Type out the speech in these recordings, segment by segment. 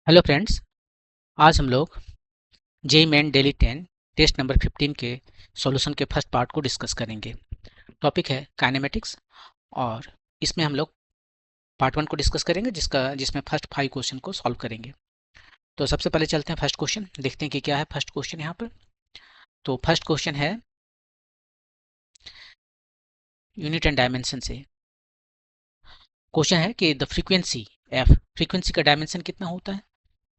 Hello friends, आज हम लोग JEE main daily 10 test number 15 के सॉल्यूशन के फर्स्ट पार्ट को डिस्कस करेंगे। टॉपिक है काइनेमेटिक्स और इसमें हम लोग पार्ट 1 को डिस्कस करेंगे जिसमें फर्स्ट 5 क्वेश्चन को सॉल्व करेंगे। तो सबसे पहले चलते हैं फर्स्ट क्वेश्चन, देखते हैं कि क्या है फर्स्ट क्वेश्चन यहाँ पर। तो फर्स्ट क्वेश्चन है यूनिट एंड डायमेंशन से। क्वेश्चन है कि द फ्रीक्वेंसी एफ, फ्रीक्वेंसी का डायमेंशन कितना होता है?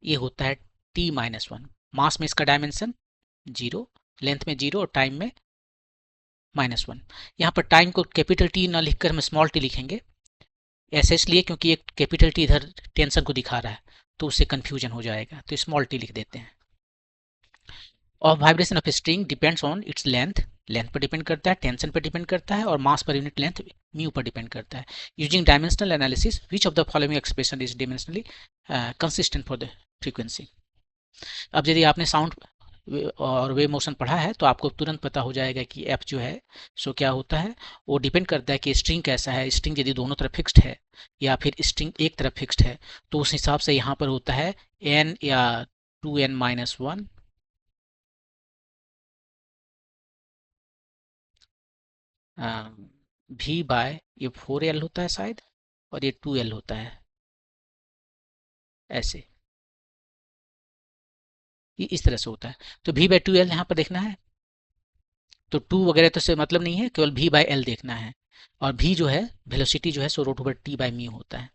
ये होता है t-1। मास में इसका डायमेंशन 0, लेंथ में 0 और टाइम में -1। यहाँ पर टाइम को कैपिटल टी ना लिखकर हम स्मॉल टी लिखेंगे, ऐसे इसलिए क्योंकि एक कैपिटल टी इधर टेंशन को दिखा रहा है तो उससे कंफ्यूजन हो जाएगा, तो स्मॉल टी लिख देते हैं। और vibration of string depends on its length, length पर डिपेंड करता है, टेंशन पर डिपेंड करता है और मास पर यूनिट लेंथ म्यू पर डिपेंड करता है। Using dimensional analysis which of the following expression is dimensionally consistent for the frequency. अब यदि आपने साउंड और वेव मोशन पढ़ा है तो आपको तुरंत पता हो जाएगा कि एफ जो है सो क्या होता है। वो डिपेंड करता है कि स्ट्रिंग कैसा है। स्ट्रिंग यदि दोनों तरफ फिक्स्ड है या फिर स्ट्रिंग एक तरफ फिक्स्ड है तो उस हिसाब से यहाँ पर होता है n या 2n-1 v बाय ये 4l होता है शायद, और ये 2l होता है, ऐसे ये इस तरह से होता है। तो v बाय 2l यहाँ पर देखना है, तो 2 वगैरह तो से मतलब नहीं है, केवल v बाय l देखना है। और v जो है वेलोसिटी जो है so root over t by mu होता है।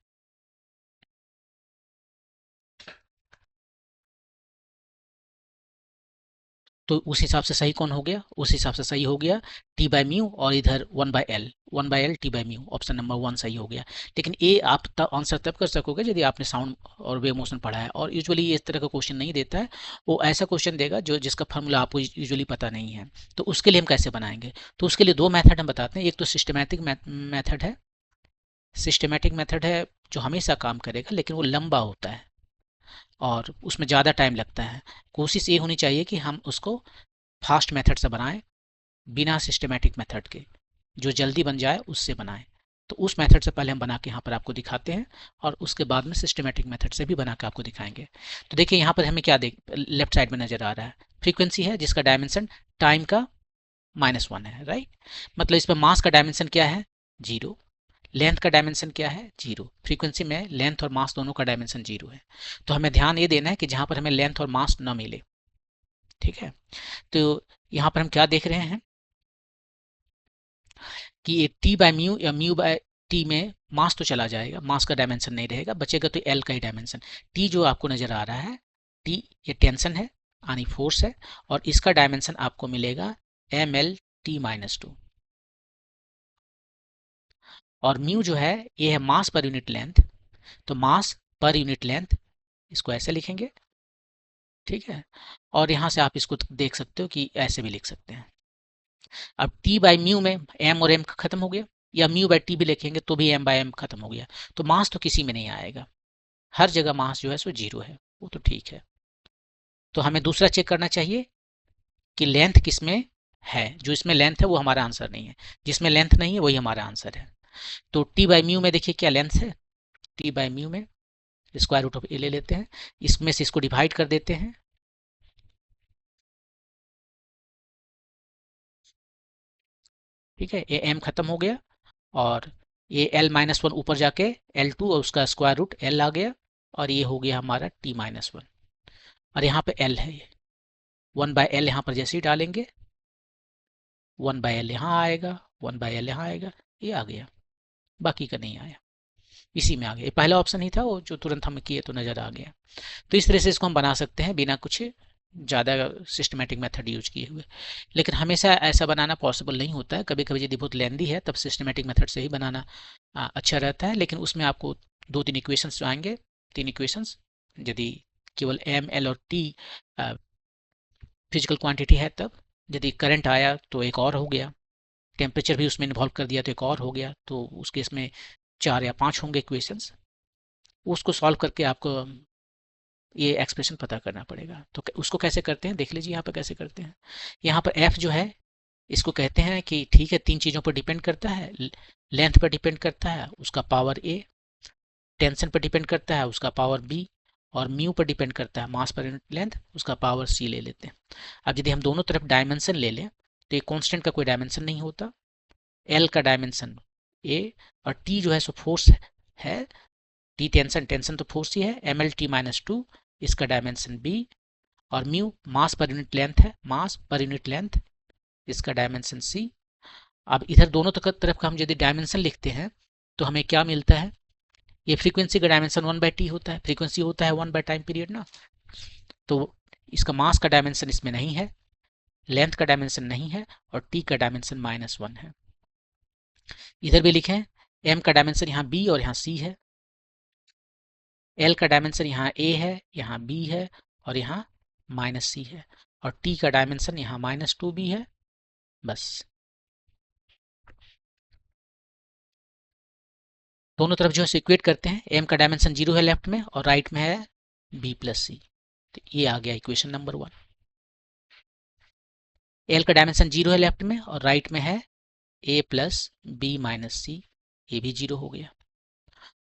तो उस हिसाब से सही कौन हो गया? उस हिसाब से सही हो गया t बाय म्यू और इधर 1/l, 1/l t by mu, option number 1 सही हो गया। लेकिन ये आप आंसर तब कर सकोगे यदि आपने साउंड और वेव मोशन पढ़ा है, और यूजुअली ये इस तरह का क्वेश्चन नहीं देता है। वो ऐसा क्वेश्चन देगा जो जिसका फार्मूला आपको यूजुअली पता नहीं है। तो उसके लिए हम कैसे बनाएंगे? तो उसके लिए दो मेथड हम बताते हैं। एक तो सिस्टमैटिक मेथड है, सिस्टमैटिक मेथड है जो हमेशा काम करेगा लेकिन वो लंबा होता है और उसमें ज़्यादा टाइम लगता है। कोशिश ये होनी चाहिए कि हम उसको फास्ट मेथड से बनाएं, बिना सिस्टमैटिक मेथड के, जो जल्दी बन जाए उससे बनाएं। तो उस मेथड से पहले हम बना के यहाँ पर आपको दिखाते हैं और उसके बाद में सिस्टमैटिक मेथड से भी बना के आपको दिखाएंगे। तो देखिए यहाँ पर हमें क्या देख लेफ्ट साइड में नजर आ रहा है, फ्रीक्वेंसी है जिसका डायमेंशन टाइम का -1 है, राइट। मतलब इसमें मास का डायमेंशन क्या है? 0। लेंथ का डायमेंशन क्या है? 0। फ्रीक्वेंसी में लेंथ और मास दोनों का डायमेंशन 0 है। तो हमें ध्यान ये देना है कि जहां पर हमें लेंथ और मास न मिले, ठीक है। तो यहाँ पर हम क्या देख रहे हैं कि ये टी बाय म्यू या म्यू बाय टी में मास तो चला जाएगा, मास का डायमेंशन नहीं रहेगा, बचेगा तो एल का ही डायमेंशन। टी जो आपको नजर आ रहा है, टी ये टेंशन है यानी फोर्स है, और इसका डायमेंशन आपको मिलेगा ml(t-2). और म्यू जो है ये है मास पर यूनिट लेंथ, तो मास पर यूनिट लेंथ इसको ऐसे लिखेंगे, ठीक है। और यहाँ से आप इसको देख सकते हो कि ऐसे भी लिख सकते हैं। अब टी बाई म्यू में एम और एम खत्म हो गया, या म्यू बाई टी भी लिखेंगे तो भी एम बाई एम खत्म हो गया। तो मास तो किसी में नहीं आएगा, हर जगह मास जो है सो 0 है, वो तो ठीक है। तो हमें दूसरा चेक करना चाहिए कि लेंथ किसमें है। जो इसमें लेंथ है वो हमारा आंसर नहीं है, जिसमें लेंथ नहीं है वही हमारा आंसर है। तो टी बाई म्यू में देखिए क्या लेंथ है, टी बाई म्यू में स्क्वायर रूट ऑफ ए ले लेते हैं, इसमें से इसको डिवाइड कर देते हैं, ठीक है। ये एम खत्म हो गया और ये l-1 ऊपर जाके l2 और उसका स्क्वायर रूट l आ गया, और ये हो गया हमारा t-1। और यहाँ पे l है, ये 1/l यहाँ पर जैसे ही डालेंगे 1/l यहाँ आएगा, 1/l यहाँ आएगा, ये आ गया, बाकी का नहीं आया, इसी में आ गया। ये पहला ऑप्शन ही था वो जो तुरंत हमें किए तो नज़र आ गया। तो इस तरह से इसको हम बना सकते हैं बिना कुछ ज़्यादा सिस्टमेटिक मेथड यूज किए हुए। लेकिन हमेशा ऐसा बनाना पॉसिबल नहीं होता है, कभी कभी यदि बहुत लेंदी है तब सिस्टमेटिक मेथड से ही बनाना अच्छा रहता है। लेकिन उसमें आपको 2-3 इक्वेशंस जो आएंगे, 3 इक्वेशंस, यदि केवल एम एल और टी फिजिकल क्वांटिटी है तब, यदि करंट आया तो एक और हो गया, टेम्परेचर भी उसमें इन्वॉल्व कर दिया तो एक और हो गया, तो उस केस में 4 या 5 होंगे इक्वेशंस। उसको सॉल्व करके आपको ये एक्सप्रेशन पता करना पड़ेगा। तो उसको कैसे करते हैं देख लीजिए, यहाँ पर कैसे करते हैं। यहाँ पर एफ जो है इसको कहते हैं कि ठीक है 3 चीज़ों पर डिपेंड करता है, लेंथ पर डिपेंड करता है उसका पावर ए, टेंशन पर डिपेंड करता है उसका पावर बी, और म्यू पर डिपेंड करता है मास पर यूनिट लेंथ, उसका पावर c ले लेते हैं। अब यदि हम दोनों तरफ डायमेंशन ले लें तो ये कांस्टेंट का कोई डायमेंशन नहीं होता, l का डायमेंशन a और t जो है सो फोर्स है, t टेंशन, टेंशन तो फोर्स ही है, mlt-2 इसका डायमेंशन b और म्यू मास पर यूनिट लेंथ है, मास पर यूनिट लेंथ इसका डायमेंशन c। अब इधर दोनों तरफ का हम यदि डायमेंशन लिखते हैं तो हमें क्या मिलता है, ये फ्रीक्वेंसी का डायमेंशन 1/t होता है, फ्रीक्वेंसी होता है 1 बाय टाइम पीरियड ना, तो इसका मास का डायमेंशन इसमें नहीं है, लेंथ का डायमेंशन नहीं है और t का डायमेंशन -1 है। इधर भी लिखें m का डायमेंशन यहाँ b और यहाँ c है, l का डायमेंशन यहाँ a है, यहाँ b है और यहाँ -c है और t का डायमेंशन यहाँ -2b है। बस दोनों तरफ जो है इक्वेट करते हैं, m का डायमेंशन 0 है लेफ्ट में और राइट में है b प्लस c, तो ये आ गया इक्वेशन नंबर 1। l का डायमेंशन 0 है लेफ्ट में और राइट में है a plus b minus c, ये भी 0 हो गया।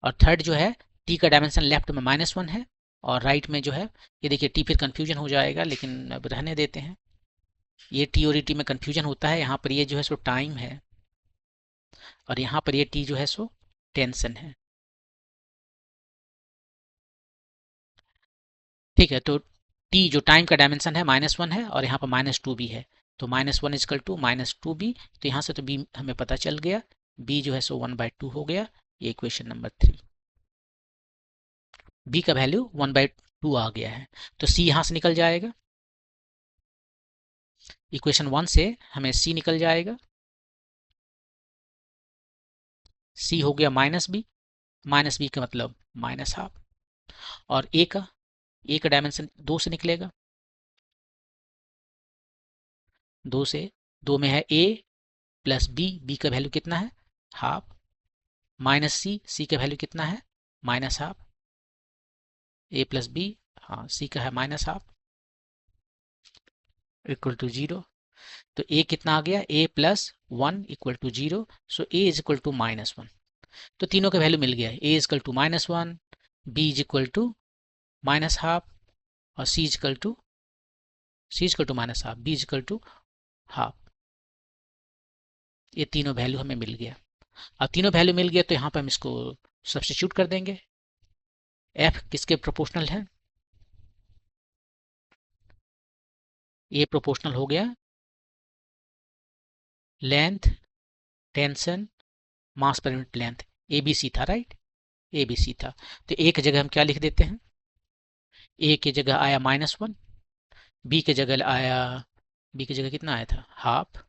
और थर्ड जो है t का डायमेंशन लेफ्ट में -1 है और राइट में जो है, ये देखिए t फिर कंफ्यूजन हो जाएगा लेकिन अब रहने देते हैं, ये t और t में कंफ्यूजन होता है, यहाँ पर ये जो है सो टाइम है और यहाँ पर ये t जो है सो टेंशन है। ठीक है, तो t जो टाइम का डायमेंशन है -1 है और यहाँ पर -2 भी है, तो -1 इजकल टू -2b, तो यहाँ से तो b हमें पता चल गया, b जो है सो 1/2 हो गया, ये इक्वेशन नंबर 3। b का वैल्यू 1/2 आ गया है, तो c यहाँ से निकल जाएगा, इक्वेशन 1 से हमें c निकल जाएगा, c हो गया -b का मतलब -12 और a का डायमेंशन 2 से निकलेगा, 2 से 2 में है a प्लस b का वैल्यू कितना है हाफ, माइनस c का वैल्यू कितना है -12, a प्लस b, हाँ c का है -12 इक्वल टू 0, तो a कितना आ गया a plus 1 equal to 0, so a is equal to -1, तो तीनों का वैल्यू मिल गया, a is equal to -1, b is equal to -12 और c is equal to -12, b is equal to half. ये तीनों वैल्यू हमें मिल गया। अब तीनों वैल्यू मिल गया तो यहाँ पर हम इसको सब्स्टिट्यूट कर देंगे, f किसके प्रोपोर्शनल है, ये प्रोपोर्शनल हो गया लेंथ, टेंशन, मास पर यूनिट लेंथ, ABC था राइट, ABC था, तो a की जगह हम क्या लिख देते हैं, a की जगह आया -1, b की जगह आया, b की जगह कितना आया था हाफ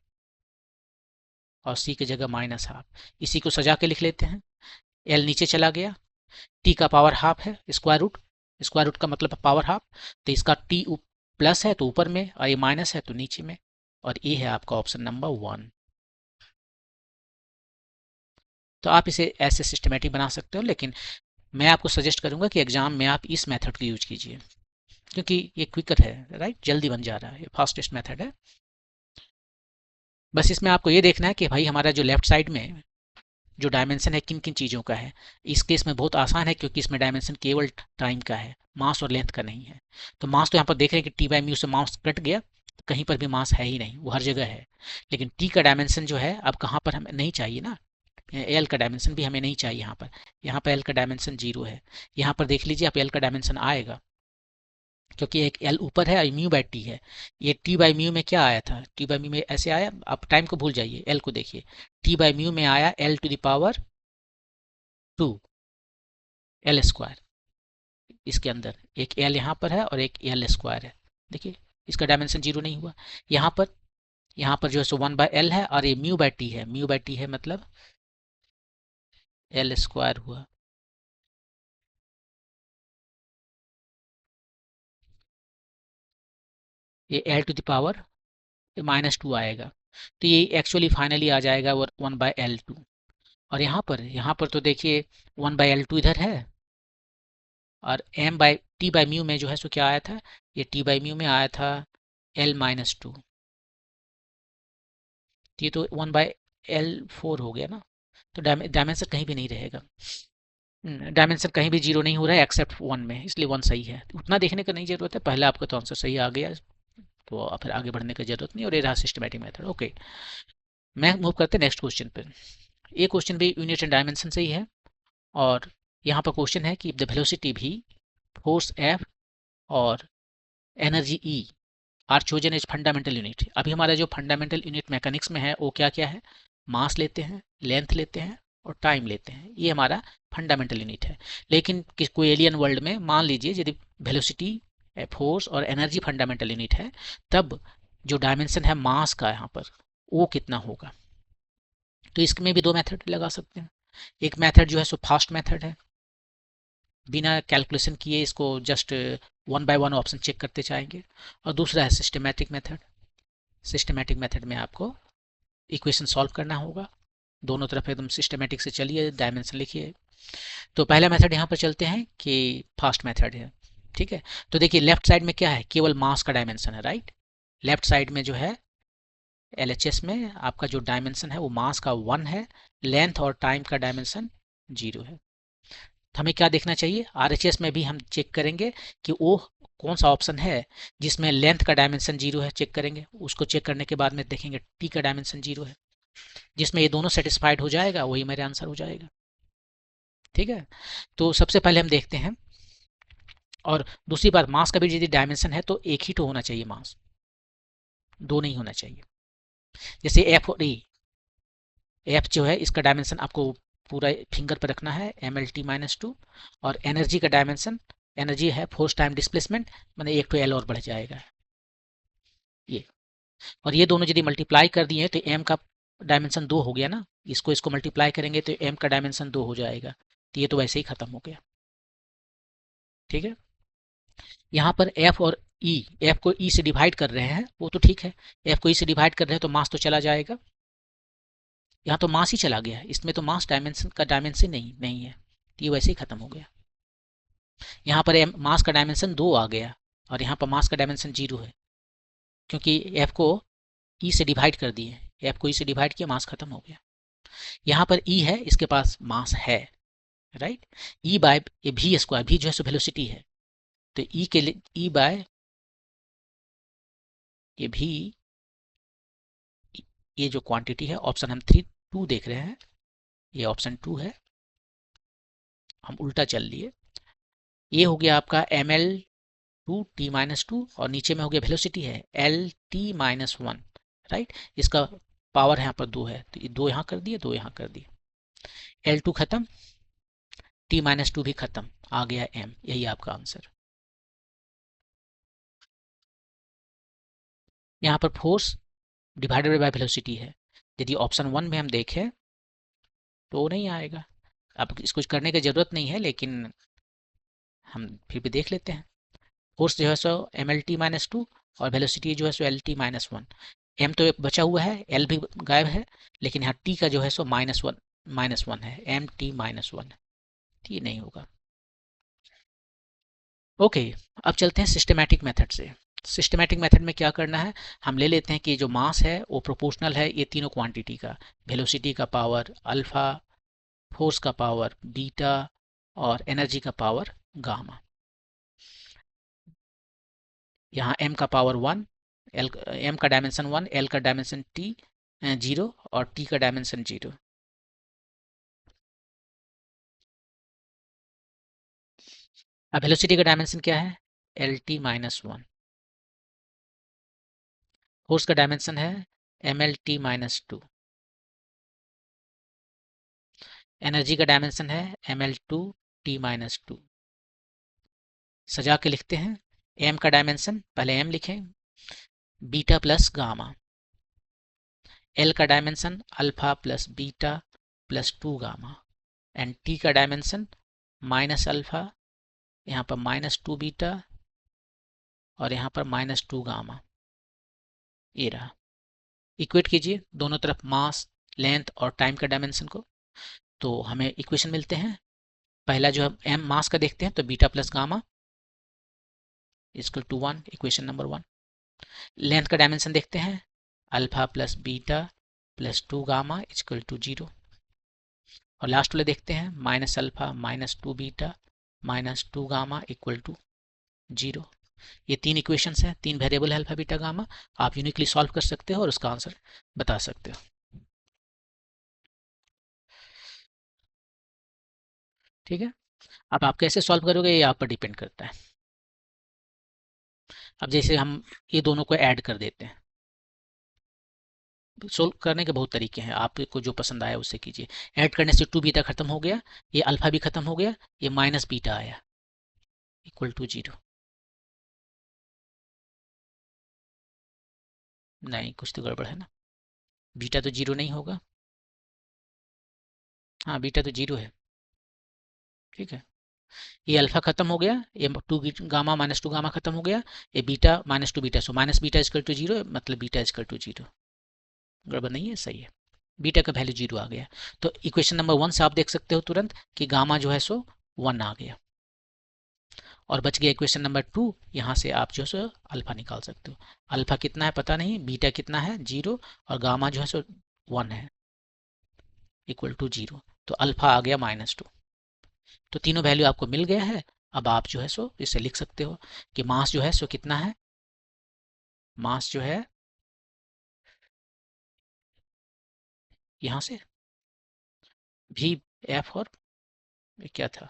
और c की जगह -12, इसी को सजा के लिख लेते हैं, l नीचे चला गया, t का पावर हाफ है, स्क्वायर रूट का मतलब पावर हाफ, तो इसका t प्लस है तो ऊपर में और ये माइनस है तो नीचे में, और ये है आपका ऑप्शन नंबर 1। तो आप इसे ऐसे सिस्टमेटिक बना सकते हो, लेकिन मैं आपको सजेस्ट करूंगा कि एग्जाम में आप इस मेथड को यूज कीजिए क्योंकि ये क्विकर है राइट, जल्दी बन जा रहा है, ये फास्टेस्ट मेथड है। बस इसमें आपको ये देखना है कि भाई हमारा जो लेफ्ट साइड में जो डायमेंशन है किन किन चीज़ों का है, इस केस में बहुत आसान है क्योंकि इसमें डायमेंशन केवल टाइम का है, मास और लेंथ का नहीं है। तो मास तो यहाँ पर देख रहे हैं कि t/μ से मास कट गया, तो कहीं पर भी मास है ही नहीं, वो हर जगह है, लेकिन t का डायमेंशन जो है अब कहाँ पर हमें नहीं चाहिए ना, l का डायमेंशन भी हमें नहीं चाहिए यहाँ पर l का डायमेंशन 0 है, यहाँ पर देख लीजिए आप l का डायमेंशन आएगा क्योंकि एक l ऊपर है और μ/t है, ये t/μ में क्या आया था, t/μ में ऐसे आया, आप टाइम को भूल जाइए, l को देखिए, t/μ में आया l⁻², l स्क्वायर, इसके अंदर एक l यहाँ पर है और एक l² है, देखिए इसका डायमेंशन 0 नहीं हुआ, यहाँ पर जो है सो 1/l है और ये μ/t है, μ/t है मतलब l² हुआ, ये l⁻² आएगा, तो ये एक्चुअली फाइनली आ जाएगा 1/l2। और यहाँ पर तो देखिए 1/l2 इधर है और t/μ में जो है सो क्या आया था, ये t/μ में आया था l-2, ये तो 1/l4 हो गया ना, तो डायमेंशन कहीं भी नहीं रहेगा। डायमेंशन कहीं भी जीरो नहीं हो रहा है एक्सेप्ट वन में, इसलिए वन सही है। उतना देखने का नहीं जरूरत है, पहले आपका तो आंसर सही आ गया, तो फिर आगे बढ़ने की जरूरत नहीं। और ये रहा सिस्टमेटिक मेथड। ओके, मैं मूव करते हैं नेक्स्ट क्वेश्चन पे। ये क्वेश्चन भी यूनिट एंड डायमेंशन से ही है, और यहाँ पर क्वेश्चन है कि द वेलोसिटी भी, फोर्स एफ और energy E are chosen as fundamental unit. अभी हमारा जो फंडामेंटल यूनिट मैकेनिक्स में है वो क्या क्या है, मास लेते हैं, लेंथ लेते हैं और टाइम लेते हैं, ये हमारा फंडामेंटल यूनिट है। लेकिन कोई एलियन वर्ल्ड में मान लीजिए यदि वेलोसिटी, फोर्स और एनर्जी फंडामेंटल यूनिट है, तब जो डायमेंशन है मास का यहाँ पर वो कितना होगा। तो इसमें भी दो मेथड लगा सकते हैं। एक मेथड जो है सो फास्ट मेथड है, बिना कैलकुलेशन किए इसको just one by one option check करते जाएंगे। और दूसरा है सिस्टमैटिक मेथड। सिस्टमैटिक मेथड में आपको इक्वेशन सॉल्व करना होगा, दोनों तरफ एकदम सिस्टमैटिक से चलिए, डायमेंशन लिखिए। तो पहला मेथड यहाँ पर चलते हैं कि फास्ट मेथड है, ठीक है। तो देखिए लेफ्ट साइड में क्या है, केवल मास का डायमेंशन है, राइट। लेफ्ट साइड में जो है LHS में आपका जो डायमेंशन है वो मास का 1 है, लेंथ और टाइम का डायमेंशन 0 है। तो हमें क्या देखना चाहिए, RHS में भी हम चेक करेंगे कि वो कौन सा ऑप्शन है जिसमें लेंथ का डायमेंशन 0 है, चेक करेंगे। उसको चेक करने के बाद में देखेंगे टी का डायमेंशन 0 है। जिसमें ये दोनों सेटिस्फाइड हो जाएगा वही मेरा आंसर हो जाएगा, ठीक है। तो सबसे पहले हम देखते हैं। और दूसरी बात, मास का भी यदि डायमेंशन है तो एक ही तो होना चाहिए मास, दो नहीं होना चाहिए। जैसे एफ और एफ जो है इसका डायमेंशन आपको पूरा फिंगर पर रखना है, MLT-2। और एनर्जी का डायमेंशन, एनर्जी है फोर्स टाइम डिस्प्लेसमेंट, मैंने एक तो L और बढ़ जाएगा ये। और ये दोनों यदि मल्टीप्लाई कर दिए तो M का डायमेंशन 2 हो गया ना, इसको इसको मल्टीप्लाई करेंगे तो M का डायमेंशन 2 हो जाएगा। तो ये तो वैसे ही खत्म हो गया, ठीक है। यहाँ पर F और E, F को E से डिवाइड कर रहे हैं वो तो ठीक है, F को E से डिवाइड कर रहे हैं तो मास तो चला जाएगा। यहाँ तो मास ही चला गया, इसमें तो मास डायमेंशन का डायमेंशन नहीं है, तो ये वैसे ही खत्म हो गया। यहाँ पर मास का डायमेंशन 2 आ गया और यहाँ पर मास का डायमेंशन 0 है, क्योंकि F को E से डिवाइड कर दिए, F को E से डिवाइड किया, मास खत्म हो गया। यहाँ पर E है, इसके पास मास है, राइट। E बाय भी स्क्वायर, भी जो है सो वेलोसिटी है, तो E के लिए E बाय ये भी, ये जो क्वांटिटी है ऑप्शन हम 2 देख रहे हैं, ये ऑप्शन 2 है, हम उल्टा चल लिए। ये हो गया आपका ML2T-2 और नीचे में हो गया वेलोसिटी है LT-1, राइट। इसका पावर यहाँ पर 2 है, तो ये 2 यहाँ कर दिए, 2 यहाँ कर दिए, L2 खत्म, T-2 भी खत्म, आ गया M, यही आपका आंसर। यहाँ पर फोर्स डिवाइडेड बाय वेलोसिटी है, यदि ऑप्शन 1 में हम देखें तो नहीं आएगा। अब इसको करने की जरूरत नहीं है, लेकिन हम फिर भी देख लेते हैं। फोर्स जो है सो MLT-2 और वेलोसिटी जो है सो LT-1। M तो बचा हुआ है, L भी गायब है, लेकिन यहाँ T का जो है सो -1 है, MT-1, ये नहीं होगा। ओके, अब चलते हैं सिस्टमैटिक मेथड से। सिस्टमैटिक मेथड में क्या करना है, हम ले लेते हैं कि जो मास है वो प्रोपोर्शनल है ये तीनों क्वांटिटी का, वेलोसिटी का पावर अल्फा, फोर्स का पावर बीटा और एनर्जी का पावर गामा। यहाँ m का पावर 1, m का डायमेंशन 1, l का डायमेंशन t 0 और t का डायमेंशन 0। अब वेलोसिटी का डायमेंशन क्या है, LT-1। फोर्स का डायमेंशन है MLT-2। एनर्जी का डायमेंशन है ML2T-2। सजा के लिखते हैं, m का डायमेंशन पहले m लिखें, बीटा प्लस गामा। l का dimension alpha plus beta plus 2 gamma. And t का डायमेंशन माइनस अल्फा, यहाँ पर -2 बीटा और यहाँ पर -2 गामा। ये रहा, इक्वेट कीजिए दोनों तरफ मास, लेंथ और टाइम का डायमेंशन को, तो हमें इक्वेशन मिलते हैं। पहला जो हम m मास का देखते हैं तो beta plus gamma equal to 1, equation number 1। Length का डायमेंशन देखते हैं, alpha plus beta plus 2 gamma equal to 0। और लास्ट वाले देखते हैं, minus alpha minus 2 beta minus 2 gamma equal to 0। ये 3 इक्वेशंस हैं, 3 वेरिएबल है अल्फा बीटा गामा। आप यूनिकली सॉल्व कर सकते हो और उसका आंसर बता सकते हो। ठीक है, अब आप कैसे सॉल्व करोगे ये आप पर डिपेंड करता है। अब जैसे हम ये दोनों को ऐड कर देते हैं, सोल्व करने के बहुत तरीके हैं, आपको जो पसंद आया उससे कीजिए। ऐड करने से 2 बीटा खत्म हो गया, ये अल्फा भी खत्म हो गया, ये माइनस बीटा आया इक्वल टू 0। नहीं, कुछ तो गड़बड़ है ना, बीटा तो 0 नहीं होगा। हाँ, बीटा तो 0 है। ठीक है, ये अल्फा खत्म हो गया, ये 2 गामा माइनस 2 गामा खत्म हो गया, ये beta minus 2 beta, so minus beta equal to 0, मतलब बीटा इजकल टू 0। गड़बड़ नहीं है, सही है, बीटा का वैल्यू 0 आ गया। तो इक्वेशन नंबर 1 से आप देख सकते हो तुरंत कि गामा जो है सो 1 आ गया, और बच गया इक्वेशन नंबर 2। यहाँ से आप जो है सो अल्फा निकाल सकते हो। अल्फा कितना है पता नहीं, बीटा कितना है 0, और गामा जो है सो 1 है इक्वल टू 0। तो अल्फा आ गया -2। तो तीनों वैल्यू आपको मिल गया है। अब आप जो है सो इसे लिख सकते हो कि मास जो है सो कितना है, मास जो है यहाँ से भी एफ, और ये क्या था,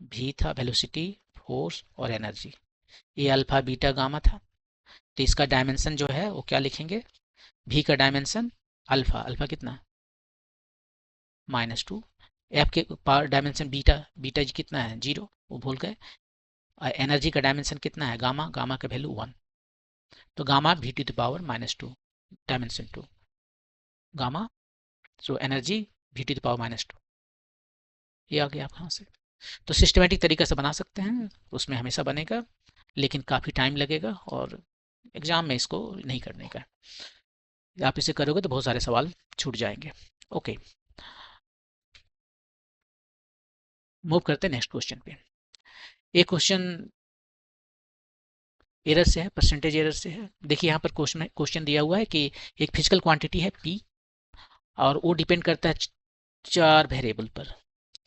भी था वेलोसिटी, फोर्स और एनर्जी। ये अल्फा बीटा गामा था। तो इसका डायमेंशन जो है वो क्या लिखेंगे, भी का डायमेंशन अल्फा, अल्फा कितना -2, एफ के पावर डायमेंशन बीटा, बीटा जी कितना है 0, वो भूल गए। एनर्जी का डायमेंशन कितना है गामा, गामा का वैल्यू 1। तो गामा भी to the power -2 dimension 2 gamma, so energy भी टू द पावर -2। ये आ गया आप यहाँ से। तो सिस्टमेटिक तरीके से बना सकते हैं, उसमें हमेशा बनेगा, लेकिन काफ़ी टाइम लगेगा और एग्जाम में इसको नहीं करने का। आप इसे करोगे तो बहुत सारे सवाल छूट जाएंगे। ओके, मूव करते हैं नेक्स्ट क्वेश्चन पे। एक क्वेश्चन एरर से है, परसेंटेज एरर से है। देखिए यहाँ पर क्वेश्चन दिया हुआ है कि एक फिजिकल क्वांटिटी है पी, और वो डिपेंड करता है 4 वेरिएबल पर,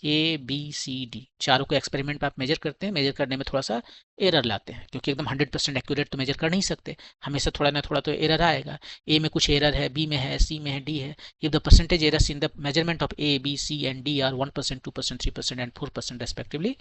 ए बी सी डी। चारों को एक्सपेरिमेंट पे आप मेजर करते हैं, मेजर करने में थोड़ा सा एरर लाते हैं, क्योंकि एकदम 100% एक्यूरेट तो मेजर कर नहीं सकते, हमेशा थोड़ा ना थोड़ा तो एरर आएगा। ए में कुछ एरर है, बी में है, सी में है, डी है। If the percentage errors in the measurement of A B C and D are 1%, 2%, 3% एंड 4% respectively,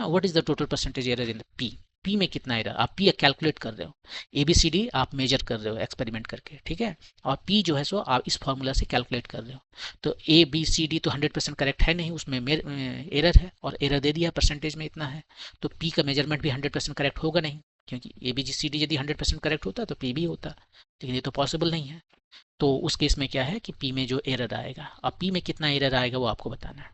what is the total percentage error in the P. P में कितना एरर, आप पी कैलकुलेट कर रहे हो, ए बी सी डी आप measure कर रहे हो एक्सपेरिमेंट करके, ठीक है, और पी जो है सो आप इस फॉर्मूला से कैलकुलेट कर रहे हो। तो ए बी सी डी तो 100% करेक्ट है नहीं, उसमें एरर है, और एरर दे दिया परसेंटेज में इतना है। तो पी का मेजरमेंट भी 100% करेक्ट होगा नहीं, क्योंकि ए बी सी डी यदि 100% करेक्ट होता तो पी भी होता, लेकिन ये तो पॉसिबल नहीं है। तो उस केस में क्या है कि पी में जो एरर आएगा, अब पी में कितना एरर आएगा वो आपको बताना है।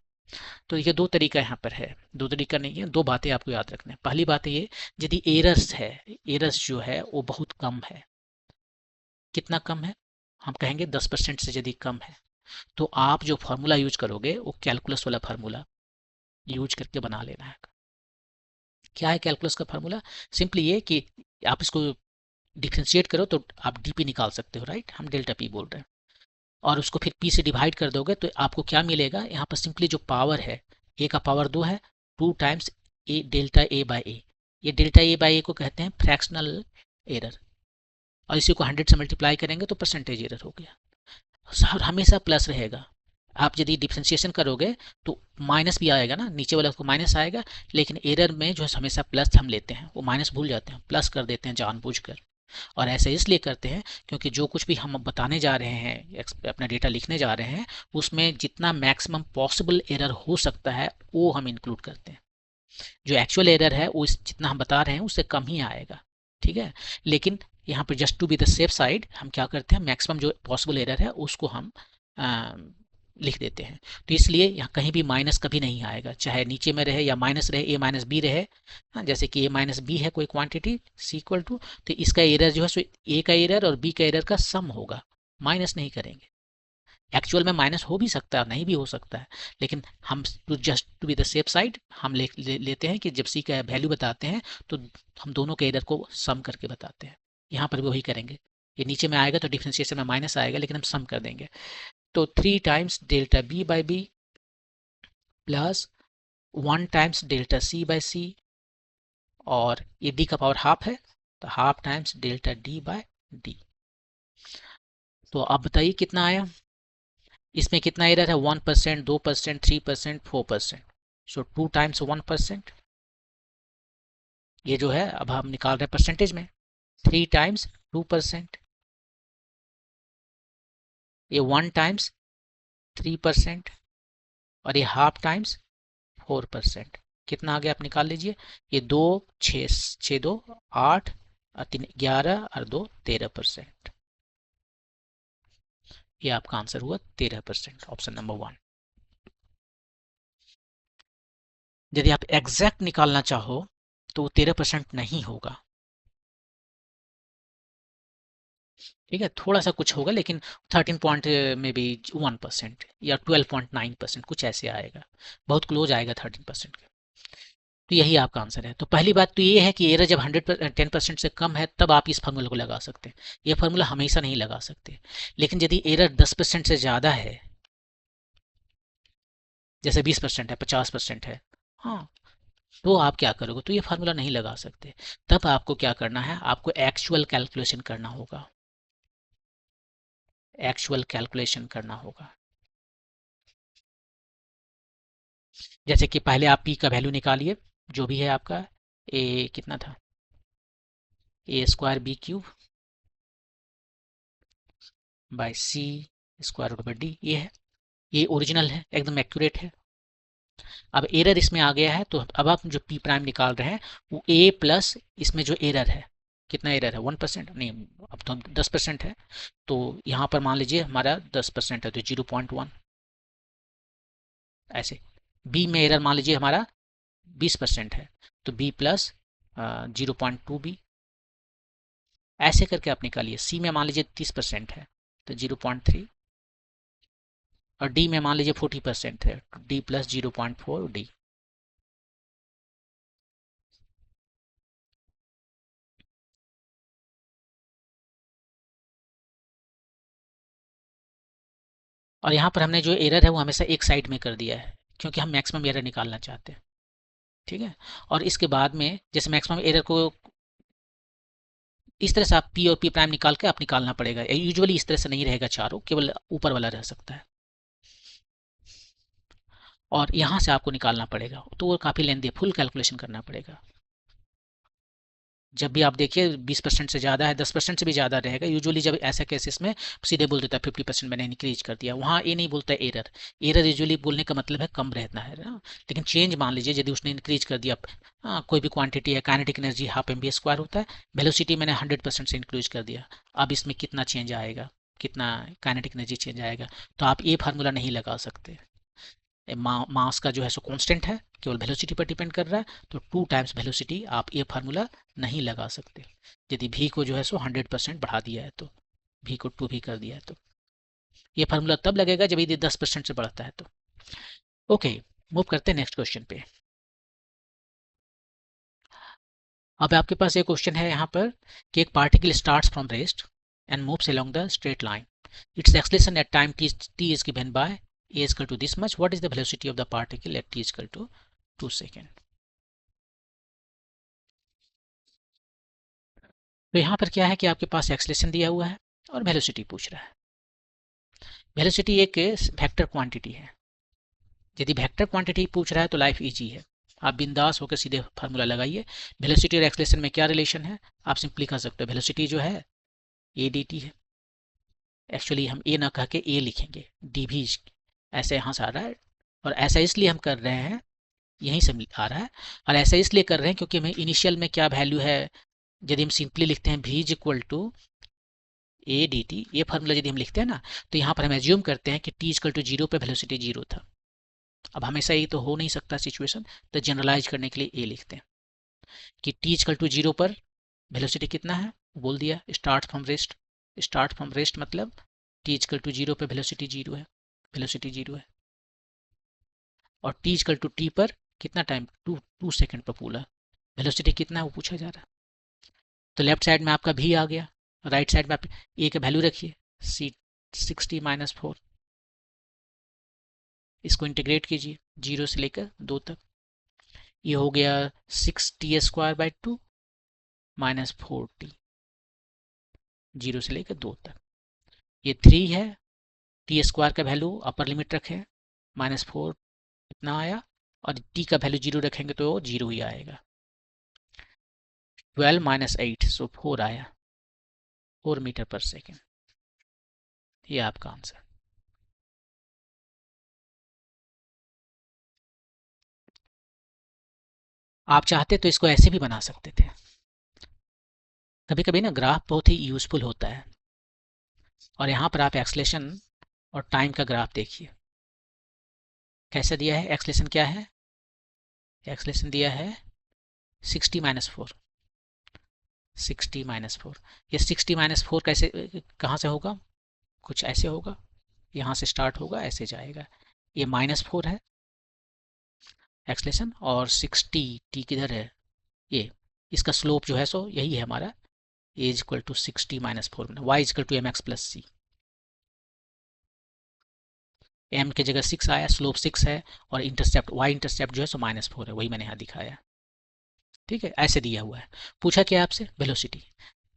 तो ये 2 तरीका यहाँ पर है, 2 तरीका नहीं है, 2 बातें आपको याद रखना है। पहली बात ये, यदि एरर्स है, एरर्स जो है वो बहुत कम है, कितना कम है, हम कहेंगे 10% से यदि कम है, तो आप जो फार्मूला यूज करोगे वो कैलकुलस वाला फार्मूला यूज करके बना लेना है। क्या है कैलकुलस का फार्मूला, सिंपली ये कि आप इसको डिफ्रेंशिएट करो तो आप डीपी निकाल सकते हो, राइट, हम डेल्टा पी बोल रहे हैं, और उसको फिर पी से डिवाइड कर दोगे तो आपको क्या मिलेगा, यहाँ पर सिंपली जो पावर है, ए का पावर 2 है, 2 times A delta A by A. ये डेल्टा ए बाई ए को कहते हैं फ्रैक्शनल एरर, और इसी को 100 से मल्टीप्लाई करेंगे तो परसेंटेज एरर हो गया। सर हमेशा प्लस रहेगा, आप यदि डिफ्रेंशिएशन करोगे तो माइनस भी आएगा ना, नीचे वाला को माइनस आएगा, लेकिन एरर में जो है हमेशा प्लस हम लेते हैं, वो माइनस भूल जाते हैं, प्लस कर देते हैं जानबूझकर। और ऐसे इसलिए करते हैं क्योंकि जो कुछ भी हम बताने जा रहे हैं, अपना डेटा लिखने जा रहे हैं, उसमें जितना मैक्सिमम पॉसिबल एरर हो सकता है वो हम इंक्लूड करते हैं। जो एक्चुअल एरर है वो जितना हम बता रहे हैं उससे कम ही आएगा, ठीक है। लेकिन यहाँ पर just to be the safe side हम क्या करते हैं, मैक्सिमम जो पॉसिबल एरर है उसको हम लिख देते हैं। तो इसलिए यहाँ कहीं भी माइनस कभी नहीं आएगा, चाहे नीचे में रहे या माइनस रहे, ए माइनस बी रहे। हाँ, जैसे कि ए माइनस बी है कोई क्वांटिटी सी इक्वल टू, तो इसका एरर जो है सो ए का एरर और बी का एरर का सम होगा, माइनस नहीं करेंगे। एक्चुअल में माइनस हो भी सकता है, नहीं भी हो सकता है, लेकिन हम just to be the safe side हम लेते हैं कि जब सी का वैल्यू बताते हैं तो हम दोनों के एरर को सम करके बताते हैं। यहाँ पर भी वही करेंगे, ये नीचे में आएगा तो डिफ्रेंशिएशन में माइनस आएगा, लेकिन हम सम कर देंगे। तो 3 times delta B by B plus 1 times delta C by C, और ये डी का पावर हाफ है तो half times delta D by D. तो आप बताइए कितना आया। इसमें कितना एरर है, 1%, 2%, 3%, 4%। सो 2 टाइम्स 1%, ये जो है अब हम निकाल रहे हैं परसेंटेज में। 3 टाइम्स 2%, ये 1 टाइम्स 3%, और ये हाफ टाइम्स 4%। कितना आ गया आप निकाल लीजिए। ये 2, 6, 6 2 8 और 3 11 और 2 13%। ये आपका आंसर हुआ 13%, ऑप्शन नंबर 1। यदि आप एग्जैक्ट निकालना चाहो तो 13% नहीं होगा। ठीक है, थोड़ा सा कुछ होगा, लेकिन 13 पॉइंट में भी 1% या 12.9% कुछ ऐसे आएगा, बहुत क्लोज आएगा 13% के। तो यही आपका आंसर है। तो पहली बात तो ये है कि एरर जब 10% से कम है तब आप इस फार्मूला को लगा सकते हैं। ये फार्मूला हमेशा नहीं लगा सकते। लेकिन यदि एरर 10% से ज़्यादा है, जैसे 20% है, 50% है, हाँ, तो आप क्या करोगे, तो ये फार्मूला नहीं लगा सकते। तब आपको क्या करना है, आपको एक्चुअल कैलकुलेशन करना होगा। एक्चुअल कैलकुलेशन करना होगा। जैसे कि पहले आप पी का वैल्यू निकालिए, जो भी है आपका। ए कितना था, A square B cube by C square root by D, ये है, ये ओरिजिनल है, एकदम एक्यूरेट है। अब एरर इसमें आ गया है, तो अब आप जो पी प्राइम निकाल रहे हैं वो ए प्लस इसमें जो एरर है, कितना एरर है, 1% नहीं, अब तो 10% है। तो यहाँ पर मान लीजिए हमारा 10% है तो 0.1, ऐसे। बी में एरर मान लीजिए हमारा 20% है तो बी प्लस 0.2 बी, ऐसे करके आप निकालिए। सी में मान लीजिए 30% है तो 0.3, और डी में मान लीजिए 40% है तो डी प्लस 0.4 डी। और यहाँ पर हमने जो एरर है वो हमेशा एक साइड में कर दिया है, क्योंकि हम मैक्सिमम एरर निकालना चाहते हैं। ठीक है, और इसके बाद में जैसे मैक्सिमम एरर को इस तरह से आप पी और पी प्राइम निकाल के आप निकालना पड़ेगा। यूजुअली इस तरह से नहीं रहेगा चारों, केवल ऊपर वाला रह सकता है, और यहाँ से आपको निकालना पड़ेगा, तो वो काफ़ी लेंदी, फुल कैलकुलेशन करना पड़ेगा। जब भी आप देखिए 20% से ज़्यादा है, 10% से भी ज़्यादा रहेगा यूजुअली। जब ऐसा केसेस में सीधे बोल देता है 50% मैंने इंक्रीज कर दिया, वहाँ ये नहीं बोलता एरर। एरर यूजुअली बोलने का मतलब है कम रहना है ना। लेकिन चेंज मान लीजिए यदि उसने इंक्रीज कर दिया, कोई भी क्वांटिटी है, kinetic energy half M B square होता है, वेलोसिटी मैंने 100% से इंक्रीज कर दिया, अब इसमें कितना चेंज आएगा, कितना काइनेटिक एनर्जी चेंज आएगा, तो आप ये फार्मूला नहीं लगा सकते। मास का जो है सो कांस्टेंट है, केवल वेलोसिटी पर डिपेंड कर रहा है, तो 2 टाइम्स वेलोसिटी आप ये फार्मूला नहीं लगा सकते। यदि भी को जो है सो 100% बढ़ा दिया है तो, भी को 2 भी कर दिया है तो ये फार्मूला तब लगेगा जब यदि 10% से बढ़ता है तो। ओके, मूव करते हैं नेक्स्ट क्वेश्चन पे। अब आपके पास एक क्वेश्चन है यहाँ पर कि एक particle starts from rest and moves along the straight line, its acceleration at time t is given by a is equal to this much. What is the velocity of the particle at t is equal to 2 second? तो यहाँ पर क्या है कि आपके पास acceleration दिया हुआ है और वेलोसिटी पूछ रहा है। वेलोसिटी एक वेक्टर क्वांटिटी है। यदि वेक्टर क्वांटिटी पूछ रहा है तो लाइफ इजी है, आप बिंदास होकर सीधे फार्मूला लगाइए। वेलोसिटी और एक्सलेशन में क्या रिलेशन है, आप सिंपली कह सकते हो वेलोसिटी जो है ए डी टी है। एक्चुअली हम ए ना कह के ए लिखेंगे, डी भी ऐसे यहाँ से आ रहा है, और ऐसा इसलिए हम कर रहे हैं, यहीं से आ रहा है, और ऐसा इसलिए कर रहे हैं क्योंकि हमें इनिशियल में क्या वैल्यू है, यदि हम सिंपली लिखते हैं v is equal to A D T, ये फार्मूला यदि हम लिखते हैं ना, तो यहाँ पर हम एज्यूम करते हैं कि t इक्वल टू जीरो पे वेलोसिटी जीरो था। अब हमेशा ये तो हो नहीं सकता सिचुएशन, तो जनरलाइज करने के लिए ए लिखते हैं कि t इक्वल टू जीरो पर वेलोसिटी कितना है, बोल दिया start from rest. Start from rest मतलब t इक्वल टू जीरो पे वेलोसिटी जीरो है, वेलोसिटी जीरो है, और t इक्वल टू टी पर कितना टाइम, 2 सेकंड पर पूरा वेलोसिटी कितना है वो पूछा जा रहा है। तो लेफ्ट साइड में आपका v आ गया, राइट साइड में आप ए का वैल्यू रखिए, सी 60 - 4, इसको इंटीग्रेट कीजिए 0 से लेकर 2 तक। ये हो गया 6t² / 2 माइनस 4t, 0 से लेकर 2 तक। ये 3 है, t² का वैल्यू अपर लिमिट रखें, -4 इतना आया, और t का वैल्यू 0 रखेंगे तो 0 ही आएगा। 12 - 8 सो 4 आया, 4 मीटर पर सेकेंड। ये आपका आंसर। आप चाहते तो इसको ऐसे भी बना सकते थे। कभी कभी ना ग्राफ बहुत ही यूजफुल होता है। और यहाँ पर आप एक्सलेशन और टाइम का ग्राफ देखिए कैसे दिया है। एक्सलेशन क्या है? एक्सलेशन दिया है 60 - 4, 60 - 4। ये 60 - 4 कैसे, कहाँ से होगा? कुछ ऐसे होगा, यहाँ से स्टार्ट होगा, ऐसे जाएगा। ये -4 है एक्सलेशन, और 60 t किधर है? ये इसका स्लोप जो है सो यही है हमारा, a = 60 - 4, y = mx + c। m की जगह 6 आया, स्लोप 6 है, और इंटरसेप्ट y इंटरसेप्ट जो है सो -4 है, वही मैंने यहाँ दिखाया। ठीक है, ऐसे दिया हुआ है। पूछा क्या आपसे? वेलोसिटी।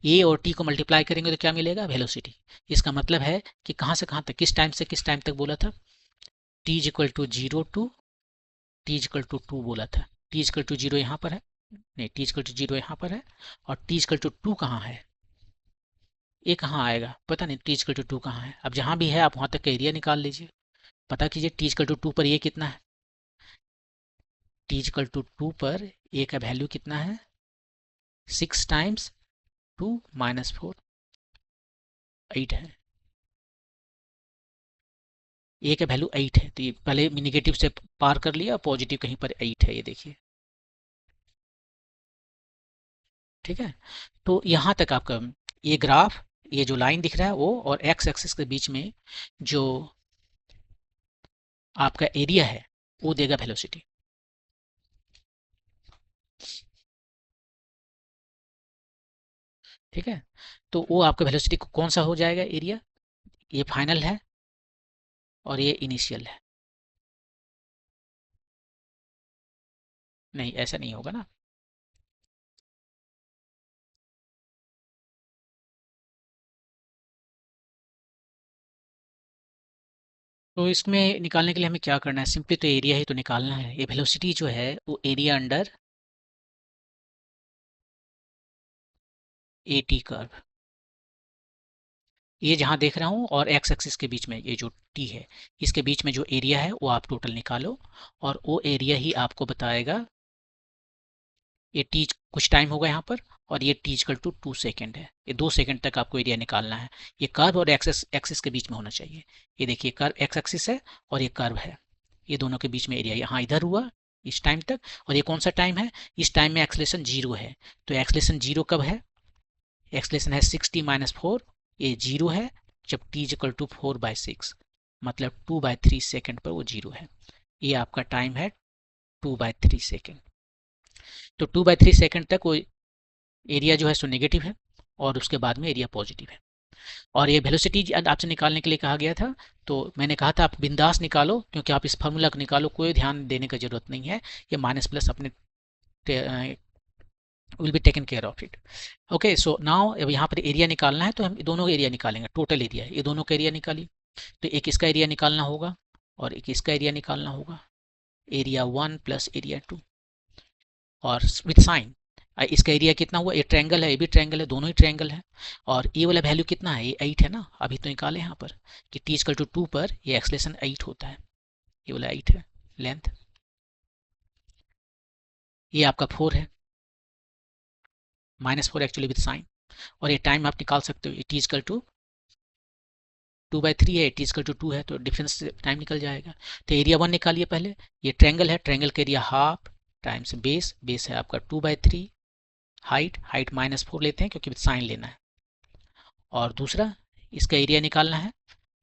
ए और टी को मल्टीप्लाई करेंगे तो क्या मिलेगा? वेलोसिटी। इसका मतलब है कि कहाँ से कहाँ तक, किस टाइम से किस टाइम तक बोला था? t = 0 टू t = 2 बोला था। t = 0 यहाँ पर है, नहीं, t = 0 यहाँ पर है, और t = 2 कहाँ है? ये कहाँ आएगा पता नहीं, t = 2 कहाँ है? अब जहाँ भी है आप वहाँ तक का एरिया निकाल लीजिए, पता कीजिए t = 2 पर ये कितना है। t = 2 पर a का वैल्यू कितना है? 6 × 2 - 4, 8 है। ए का वैल्यू 8 है, तो ये पहले निगेटिव से पार कर लिया, पॉजिटिव कहीं पर 8 है, ये देखिए। ठीक है, तो यहाँ तक आपका ये ग्राफ, ये जो लाइन दिख रहा है वो, और एक्स एक्सिस के बीच में जो आपका एरिया है वो देगा वेलोसिटी। ठीक है, तो वो आपका वेलोसिटी कौन सा हो जाएगा? एरिया। ये फाइनल है और ये इनिशियल है। नहीं, ऐसा नहीं होगा ना। तो इसमें निकालने के लिए हमें क्या करना है? सिंपली तो एरिया ही तो निकालना है। ये वेलोसिटी जो है वो area under A T curve, ये जहाँ देख रहा हूँ, और एक्स एक्सिस के बीच में ये जो टी है, इसके बीच में जो एरिया है वो आप टोटल निकालो, और वो एरिया ही आपको बताएगा। ये टी कुछ टाइम होगा यहाँ पर, और ये टी = 2 सेकेंड है। ये 2 सेकेंड तक आपको एरिया निकालना है। ये कर्व और एक्सिस एक्सिस के बीच में होना चाहिए। ये देखिए, कर्व एक्स एक्सिस है और ये कर्व है, ये दोनों के बीच में एरिया यहाँ इधर हुआ इस टाइम तक। और ये कौन सा टाइम है? इस टाइम में एक्सलेशन 0 है। तो एक्सलेशन 0 कब है? एक्सलेशन है 60 - 4, ये 0 है जब t = 4/6, मतलब 2/3 सेकेंड पर वो 0 है। ये आपका टाइम है 2/3 सेकेंड। तो 2/3 सेकेंड तक वो एरिया जो है सो नेगेटिव है, और उसके बाद में एरिया पॉजिटिव है। और ये वेलोसिटी आपसे निकालने के लिए कहा गया था, तो मैंने कहा था आप बिंदास निकालो, क्योंकि आप इस फार्मूला को निकालो, कोई ध्यान देने की जरूरत नहीं है। ये माइनस प्लस अपने will be taken care of it. Okay, so now अब यहाँ पर एरिया निकालना है, तो हम दोनों एरिया निकालेंगे। टोटल एरिया, ये दोनों का एरिया निकालिए। तो एक इसका एरिया निकालना होगा और एक इसका एरिया निकालना होगा, एरिया 1 + एरिया 2, और विथ साइन। इसका एरिया कितना हुआ? ये ट्रायंगल है, ये भी ट्रायंगल है, दोनों ही ट्रायंगल है। और ये वाला वैल्यू कितना है? ये 8 है ना, अभी तो निकाले यहाँ पर कि t = 2 पर ये एक्सलेशन 8 होता है, ये वाला 8 है लेंथ। ये आपका 4 है, -4 एक्चुअली विथ साइन। और ये टाइम आप निकाल सकते हो, ये t = 2/3 है, t = 2 है, तो डिफरेंस से टाइम निकल जाएगा। तो एरिया 1 निकालिए पहले। ये ट्रायंगल है, ट्रायंगल का area half times base, base है आपका 2/3, हाइट, हाइट -4 लेते हैं क्योंकि साइन लेना है। और दूसरा इसका एरिया निकालना है,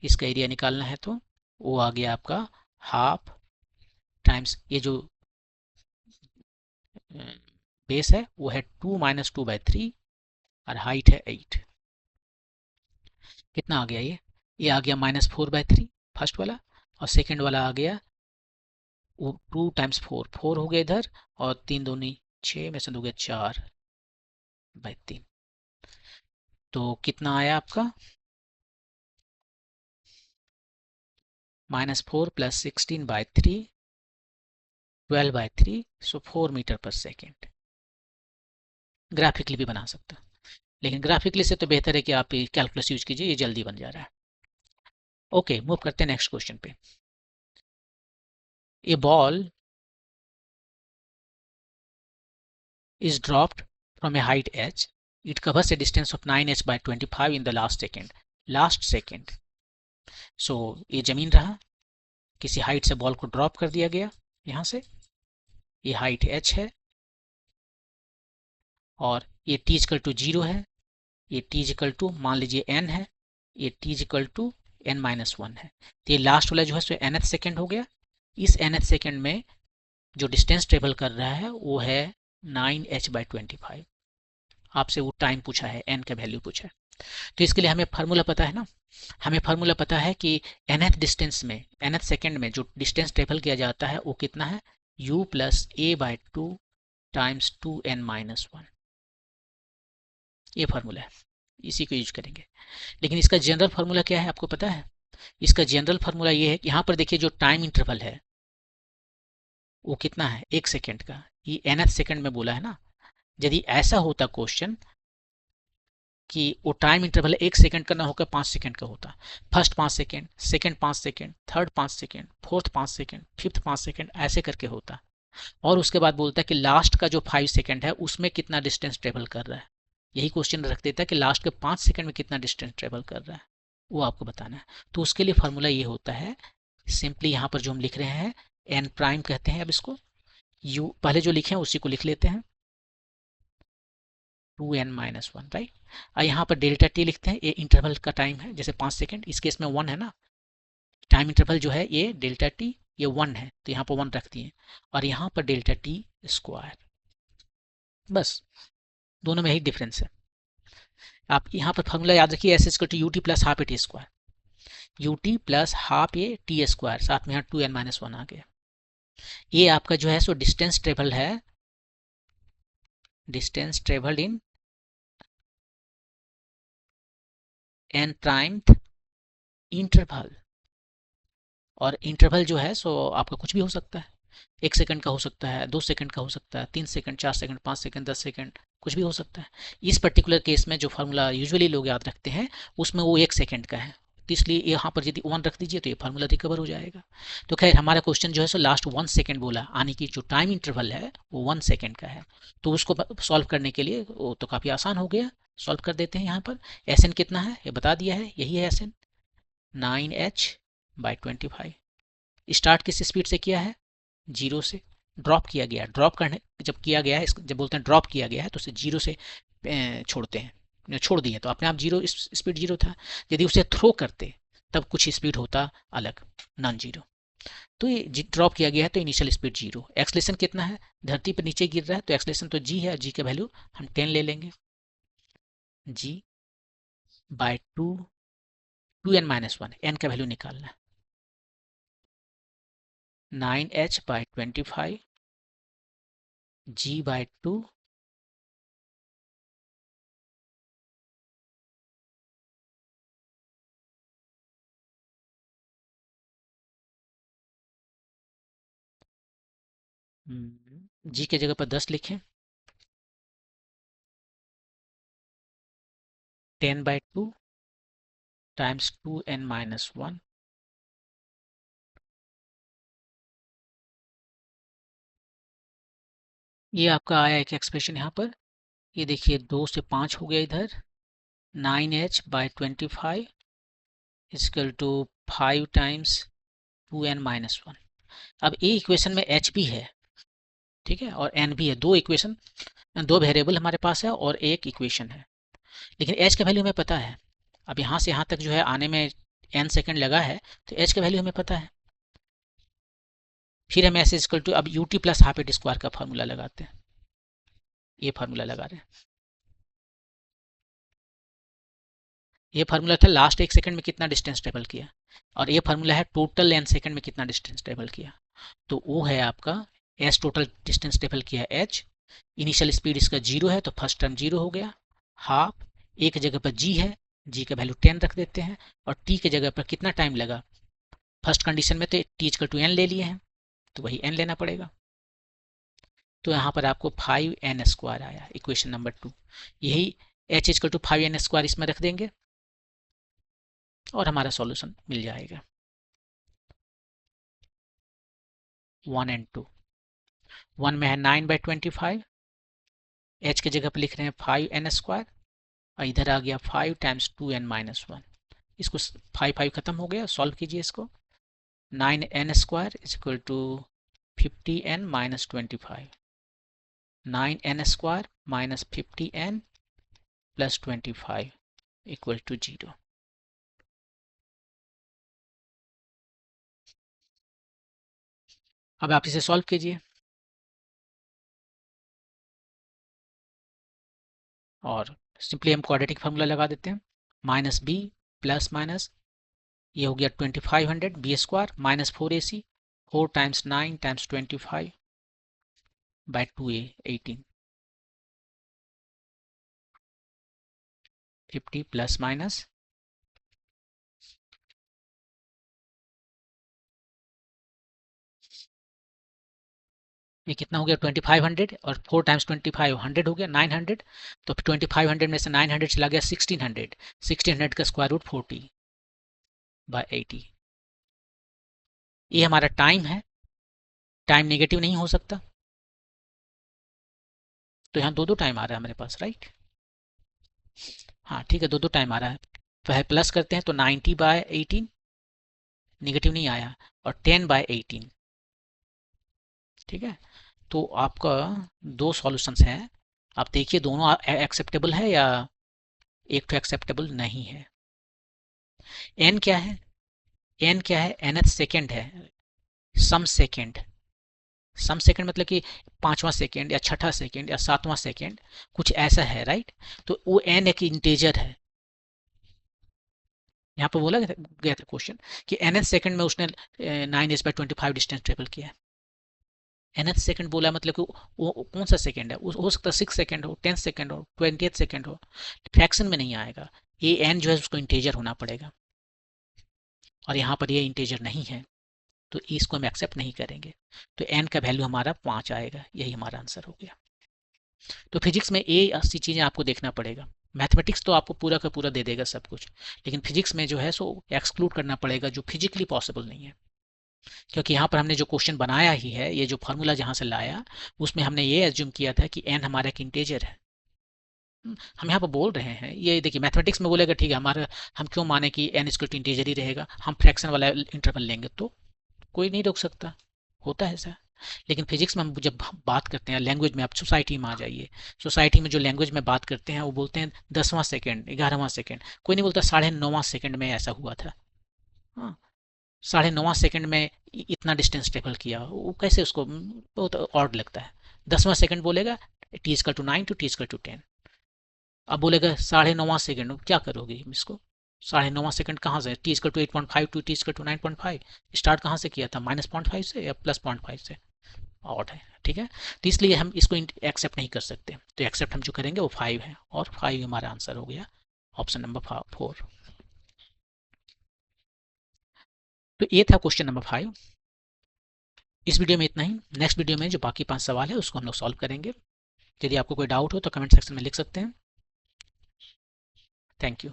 इसका एरिया निकालना है, तो वो आ गया आपका हाफ टाइम्स ये जो बेस है वो है 2 - 2/3, और हाइट है 8। कितना आ गया? ये आ गया -4/3 फर्स्ट वाला, और सेकंड वाला आ गया टू टाइम्स फोर, फोर हो गया इधर, और तीन दूनी छः में से हो गया 4/3। तो कितना आया आपका? -4 + 16/3, 12/3, सो 4 मीटर पर सेकेंड। ग्राफिकली भी बना सकते हैं, लेकिन ग्राफिकली से तो बेहतर है कि आप कैलकुलस यूज कीजिए, ये जल्दी बन जा रहा है। ओके, मूव करते हैं नेक्स्ट क्वेश्चन पे। ए ball is dropped from a height h. It covers a distance of 9h/25 in the last second. Last second. So ये जमीन रहा, किसी हाइट से बॉल को ड्रॉप कर दिया गया यहां से, ये हाइट h है, और ये t इक्वल टू 0 है, ये t इक्वल टू मान लीजिए n है, ये t इक्वल टू n-1 है। तो ये लास्ट वाला जो है सो nth सेकेंड हो गया। इस nth सेकेंड में जो डिस्टेंस ट्रेवल कर रहा है वो है 9h/25। आपसे वो टाइम पूछा है, n का वैल्यू पूछा है। तो इसके लिए हमें फार्मूला पता है ना, हमें फार्मूला पता है कि nth डिस्टेंस में, nth सेकेंड में जो डिस्टेंस ट्रेवल किया जाता है वो कितना है, u + a/2 टाइम्स 2n-1। ये फार्मूला है, इसी को यूज करेंगे। लेकिन इसका जनरल फार्मूला क्या है आपको पता है? इसका जनरल फार्मूला ये है कि यहाँ पर देखिए जो टाइम इंटरवल है वो कितना है, 1 सेकेंड का। ये nth सेकेंड में बोला है ना। यदि ऐसा होता क्वेश्चन कि वो टाइम इंटरवल 1 सेकंड का ना होकर 5 सेकंड का होता, first 5 second, second 5 second, third 5 second, fourth 5 second, fifth 5 second, ऐसे करके होता, और उसके बाद बोलता है कि लास्ट का जो 5 सेकंड है उसमें कितना डिस्टेंस ट्रेवल कर रहा है। यही क्वेश्चन रख देता है कि लास्ट के 5 सेकंड में कितना डिस्टेंस ट्रेवल कर रहा है, वो आपको बताना है। तो उसके लिए फार्मूला ये होता है, सिंपली यहाँ पर जो हम लिख रहे हैं एन प्राइम कहते हैं। अब इसको यू पहले जो लिखे हैं उसी को लिख लेते हैं, 2n-1, राइट। और यहाँ पर डेल्टा टी लिखते हैं, ये इंटरवल का टाइम है, जैसे 5 सेकंड, इस केस में 1 है ना, टाइम इंटरवल जो है ये डेल्टा टी, ये 1 है तो यहाँ पर 1 रख दिए, और यहाँ पर डेल्टा टी स्क्वायर। बस दोनों में ही डिफरेंस है। आप यहाँ पर फॉर्मूला याद रखिए, S equal to U T plus half A T square, U T plus half A T square, साथ में यहाँ 2n-1 आ गया। ये आपका जो है सो डिस्टेंस ट्रेवल है, distance travel in n time interval. और इंटरवल जो है सो आपका कुछ भी हो सकता है, 1 सेकंड का हो सकता है, 2 सेकंड का हो सकता है, 3 सेकंड, 4 सेकंड, 5 सेकंड, 10 सेकंड, कुछ भी हो सकता है। इस पर्टिकुलर केस में जो फार्मूला यूजुअली लोग याद रखते हैं उसमें वो 1 सेकंड का है, तो इसलिए यहाँ पर यदि 1 रख दीजिए तो ये फार्मूला रिकवर हो जाएगा। तो खैर हमारा क्वेश्चन जो है सो लास्ट 1 सेकंड बोला, आने की जो टाइम इंटरवल है वो 1 सेकंड का है। तो उसको सॉल्व करने के लिए वो तो काफ़ी आसान हो गया, सॉल्व कर देते हैं। यहाँ पर एस एन कितना है ये बता दिया है, यही है एस एन, 9h/25। स्टार्ट किस स्पीड से किया है, 0 से। ड्रॉप किया गया, ड्रॉप करने जब किया गया है, जब बोलते हैं ड्रॉप किया गया है तो उसे 0 से छोड़ते हैं, छोड़ दिए तो अपने आप 0 स्पीड 0 था। यदि उसे थ्रो करते तब कुछ स्पीड होता अलग, नॉन 0। तो ये ड्रॉप किया गया है तो इनिशियल स्पीड 0। एक्सलेशन कितना है, धरती पर नीचे गिर रहा है तो एक्सलेशन तो g है, g का वैल्यू हम 10 ले लेंगे, g/2, 2n-1, n का वैल्यू निकालना है, 9h/25 g/2 जी के जगह पर 10 लिखें, 10/2 टाइम्स 2n-1। ये आपका आया एक एक्सप्रेशन यहाँ पर, ये देखिए 2 से 5 हो गया इधर, 9h/25 equal to 5 times 2n-1। अब ए इक्वेशन में h भी है, ठीक है, और n भी है, दो इक्वेशन, दो वेरिएबल हमारे पास है और एक इक्वेशन है। लेकिन h का वैल्यू हमें पता है, अब यहाँ से यहाँ तक जो है आने में n सेकंड लगा है तो h का वैल्यू हमें पता है। फिर हम एस इक्वल टू अब you T plus half A T square का फार्मूला लगाते हैं, ये फार्मूला लगा रहे हैं। ये फार्मूला था लास्ट 1 सेकंड में कितना डिस्टेंस ट्रेवल किया, और ये फार्मूला है टोटल n सेकंड में कितना डिस्टेंस ट्रेवल किया। तो वो है आपका एस, टोटल डिस्टेंस ट्रेवल किया एच, इनिशियल स्पीड इसका 0 है तो फर्स्ट टर्म 0 हो गया, हाफ, एक जगह पर जी है, जी का वैल्यू 10 रख देते हैं, और टी के जगह पर कितना टाइम लगा, फर्स्ट कंडीशन में तो टी इक्वल टू एन ले लिए हैं तो वही एन लेना पड़ेगा। तो यहाँ पर आपको 5n² आया, इक्वेशन नंबर 2। यही h इक्वल टू 5n² इसमें रख देंगे और हमारा सॉल्यूशन मिल जाएगा। 1 and 2, 1 में है 9/25, h की जगह पर लिख रहे हैं 5n², और इधर आ गया 5 टाइम्स 2n-1, इसको 5 खत्म हो गया, सॉल्व कीजिए इसको। 9n² is equal to 50n-25, 9n² minus 50n plus 25 equal to 0। अब आप इसे सॉल्व कीजिए और सिंपली हम क्वाड्रेटिक फार्मूला लगा देते हैं, माइनस बी प्लस माइनस, ये हो गया 2500 b² minus 4ac, 4 times 9 times 25 by 2a 18, 50 plus minus, ये कितना हो गया 2500, और 4 टाइम्स 25 100 हो गया 900, तो 2500 में से 900 चला गया 1600, 1600 का स्क्वायर रूट 40 बाय 80। ये हमारा टाइम है, टाइम नेगेटिव नहीं हो सकता, तो यहाँ दो दो टाइम आ रहा है हमारे पास, राइट। हाँ ठीक है, दो दो टाइम आ रहा है, पहले प्लस करते हैं तो 90/18 नेगेटिव नहीं आया, और 10/18, ठीक है। तो आपका दो सॉल्यूशंस हैं, आप देखिए दोनों एक्सेप्टेबल है या एक तो एक्सेप्टेबल नहीं है। एन क्या है, एन क्या है, nth सेकेंड है, सम सेकेंड, सम सेकेंड मतलब कि 5वां सेकेंड या 6ठा सेकेंड या 7वां सेकेंड, कुछ ऐसा है, राइट। तो वो एन एक इंटेजर है, यहाँ पर बोला गया था क्वेश्चन कि nth सेकेंड में उसने 9s/25 डिस्टेंस ट्रेवल किया है। nth सेकंड बोला मतलब कि वो कौन सा सेकंड है, हो सकता है 6 सेकंड हो, 10 सेकंड हो, 20th सेकंड हो, फ्रैक्शन में नहीं आएगा, ये एन जो है उसको इंटेजर होना पड़ेगा, और यहाँ पर ये इंटेजर नहीं है तो इसको हम एक्सेप्ट नहीं करेंगे, तो एन का वैल्यू हमारा 5 आएगा, यही हमारा आंसर हो गया। तो फिजिक्स में ये 80 चीज़ें आपको देखना पड़ेगा, मैथमेटिक्स तो आपको पूरा का पूरा दे देगा सब कुछ, लेकिन फिजिक्स में जो है सो एक्सक्लूड करना पड़ेगा जो फिजिकली पॉसिबल नहीं है, क्योंकि यहाँ पर हमने जो क्वेश्चन बनाया ही है, ये जो फार्मूला जहाँ से लाया उसमें हमने ये एज्यूम किया था कि एन हमारा एक इंटेजर है। हम यहाँ पर बोल रहे हैं, ये देखिए मैथमेटिक्स में बोलेगा ठीक है हमारा, हम क्यों माने कि एन इक्वल टू इंटीजर ही रहेगा, हम फ्रैक्शन वाला इंटरवल लेंगे तो कोई नहीं रोक सकता, होता है ऐसा। लेकिन फिजिक्स में हम जब बात करते हैं लैंग्वेज में, आप सोसाइटी में आ जाइए, सोसाइटी में जो लैंग्वेज में बात करते हैं वो बोलते हैं 10वां सेकेंड, 11वां सेकेंड, कोई नहीं बोलता 9.5वां सेकेंड में ऐसा हुआ था। हाँ, 9.5वां सेकेंड में इतना डिस्टेंस ट्रेवल किया, वो कैसे, उसको बहुत ऑड लगता है। 10वां सेकेंड बोलेगा t=9 to t=10, अब बोलेगा 9.5वां सेकेंड, क्या करोगे इसको, 9.5वां सेकंड कहाँ से, t=8.5 to t=9.5, स्टार्ट कहाँ से किया था, -0.5 से या +0.5 से, ऑड है, ठीक है। तो इसलिए हम इसको एक्सेप्ट नहीं कर सकते, तो एक्सेप्ट हम जो करेंगे वो 5 है, और 5 हमारा आंसर हो गया, ऑप्शन नंबर 4। तो ये था क्वेश्चन नंबर 5। इस वीडियो में इतना ही, नेक्स्ट वीडियो में जो बाकी 5 सवाल है उसको हम लोग सॉल्व करेंगे। यदि आपको कोई डाउट हो तो कमेंट सेक्शन में लिख सकते हैं। Thank you.